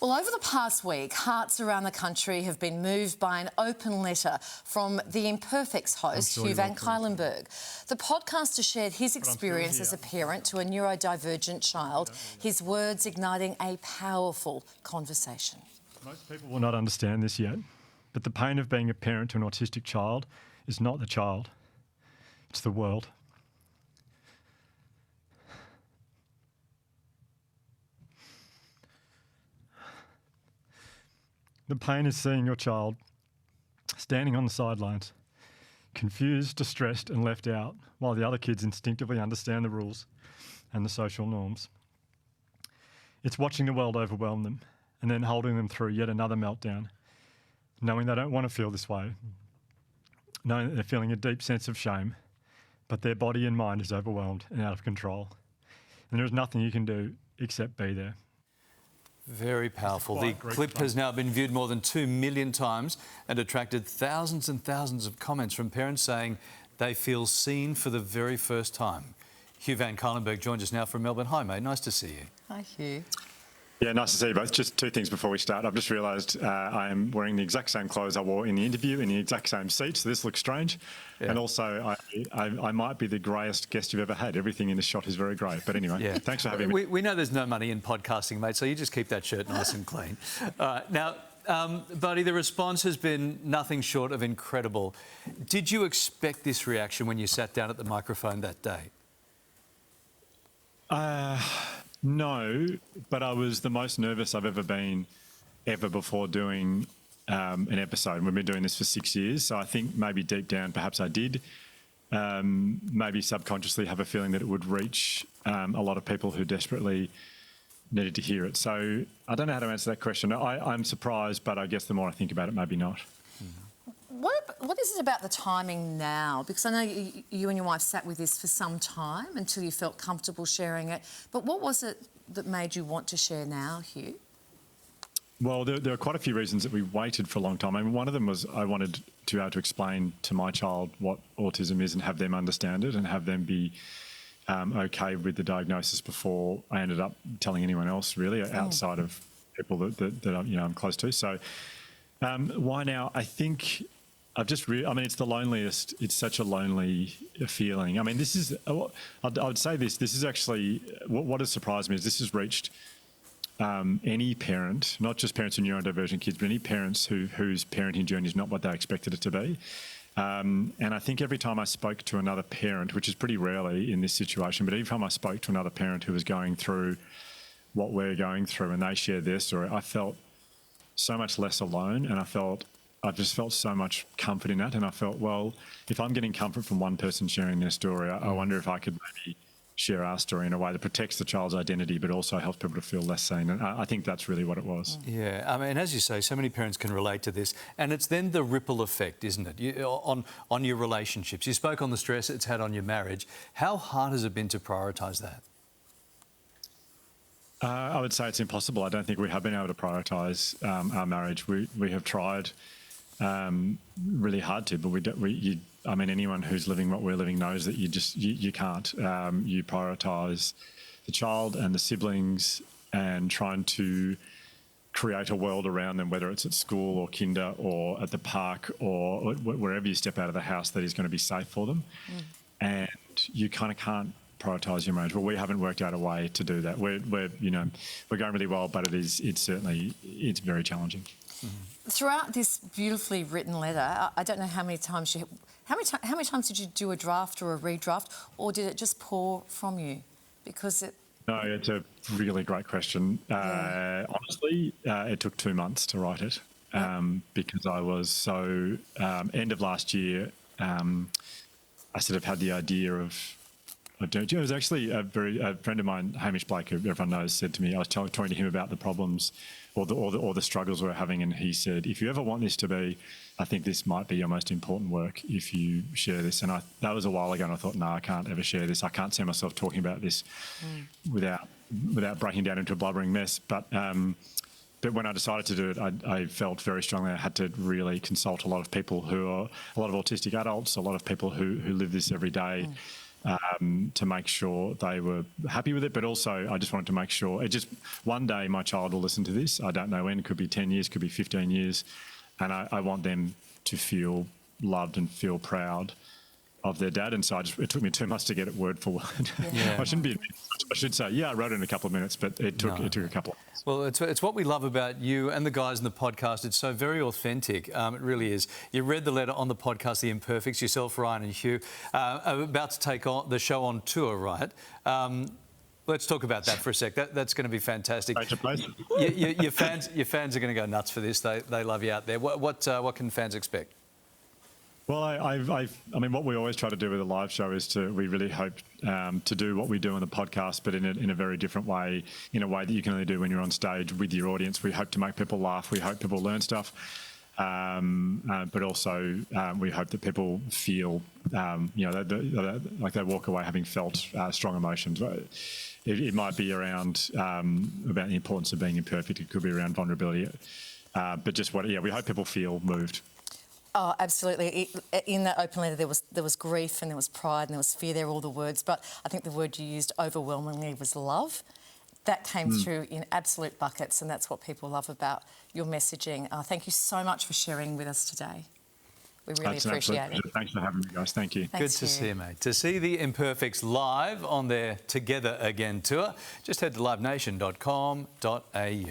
Well, over the past week, hearts around the country have been moved by an open letter from the Imperfects host, Hugh Van Cuylenburg. The podcaster shared his experience as a parent to a neurodivergent child, his words igniting a powerful conversation. Most people will not understand this yet, but the pain of being a parent to an autistic child is not the child, it's the world. The pain is seeing your child standing on the sidelines, confused, distressed and left out, while the other kids instinctively understand the rules and the social norms. It's watching the world overwhelm them and then holding them through yet another meltdown, knowing they don't want to feel this way, knowing that they're feeling a deep sense of shame, but their body and mind is overwhelmed and out of control. And there is nothing you can do except be there. Very powerful. The clip has now been viewed more than 2 million times and attracted thousands and thousands of comments from parents saying they feel seen for the very first time. Hugh Van Cuylenburg joins us now from Melbourne. Hi, mate. Nice to see you. Hi, Hugh. Yeah, nice to see you both. Just two things before we start. I've just realised I am wearing the exact same clothes I wore in the interview in the exact same seat, so this looks strange. Yeah. And also, I might be the greyest guest you've ever had. Everything in this shot is very grey. But anyway, thanks for having me. We know there's no money in podcasting, mate, so you just keep that shirt nice and clean. Now, Buddy, the response has been nothing short of incredible. Did you expect this reaction when you sat down at the microphone that day? No, but I was the most nervous I've ever been before doing an episode. We've been doing this for 6 years, so I think maybe deep down perhaps I did maybe subconsciously have a feeling that it would reach a lot of people who desperately needed to hear it. So I don't know how to answer that question. I'm surprised, but I guess the more I think about it, maybe not. What is it about the timing now? Because I know you and your wife sat with this for some time until you felt comfortable sharing it. But what was it that made you want to share now, Hugh? Well, there are quite a few reasons that we waited for a long time. I mean, one of them was I wanted to be able to explain to my child what autism is and have them understand it and have them be okay with the diagnosis before I ended up telling anyone else, really, outside of people that I'm close to. So why now? I think it's the loneliest. It's such a lonely feeling. I mean, this is, I would say this is actually, what has surprised me is this has reached any parent, not just parents of neurodivergent kids, but any parents whose parenting journey is not what they expected it to be. And I think every time I spoke to another parent, which is pretty rarely in this situation, but every time I spoke to another parent who was going through what we're going through and they shared their story, I felt so much less alone, and I just felt so much comfort in that. And I felt, well, if I'm getting comfort from one person sharing their story, I wonder if I could maybe share our story in a way that protects the child's identity but also helps people to feel less seen. And I think that's really what it was. Yeah, I mean, as you say, so many parents can relate to this, and it's then the ripple effect, isn't it, on your relationships. You spoke on the stress it's had on your marriage. How hard has it been to prioritise that? I would say it's impossible. I don't think we have been able to prioritise our marriage. We have tried really hard to, but anyone who's living what we're living knows that you can't. You prioritise the child and the siblings and trying to create a world around them, whether it's at school or kinder or at the park or wherever you step out of the house that is going to be safe for them. And you kind of can't prioritise your marriage. Well, we haven't worked out a way to do that. We're going really well, but it's very challenging. Throughout this beautifully written letter, I don't know how many times how many times did you do a draft or a redraft, or did it just pour from you? No, it's a really great question. Honestly, it took 2 months to write it because I was so end of last year. I sort of had the idea of doing it. It was actually a friend of mine, Hamish Blake, who everyone knows, said to me, I was talking to him about the problems or the struggles we were having, and he said, if you ever want this to be, I think this might be your most important work if you share this. And that was a while ago, and I thought, no, I can't ever share this. I can't see myself talking about this without breaking down into a blubbering mess. But when I decided to do it, I felt very strongly I had to really consult a lot of people a lot of autistic adults, a lot of people who live this every day. to make sure they were happy with it. But also, I just wanted to make sure one day my child will listen to this. I don't know when. It could be 10 years, could be 15 years. And I want them to feel loved and feel proud of their dad. And so it took me 2 months to get it word for word. Yeah. I should say, I wrote it in a couple of minutes, but it took a couple of months. Well, it's what we love about you and the guys in the podcast. It's so very authentic. It really is. You read the letter on the podcast, The Imperfects, yourself, Ryan and Hugh, are about to take on the show on tour, right? Let's talk about that for a sec. That's going to be fantastic. Your fans are going to go nuts for this. They love you out there. What can fans expect? Well, I mean, what we always try to do with a live show is we really hope to do what we do on the podcast, but in a very different way, in a way that you can only do when you're on stage with your audience. We hope to make people laugh. We hope people learn stuff. But also we hope that people feel, like they walk away having felt strong emotions. It might be around about the importance of being imperfect. It could be around vulnerability. But we hope people feel moved. Oh, absolutely. In that open letter, there was grief and there was pride and there was fear. There were all the words, but I think the word you used overwhelmingly was love. That came through in absolute buckets, and that's what people love about your messaging. Thank you so much for sharing with us today. We really appreciate it. Thanks for having me, guys. Thank you. Good to see you, mate. To see the Imperfects live on their Together Again tour, just head to livenation.com.au.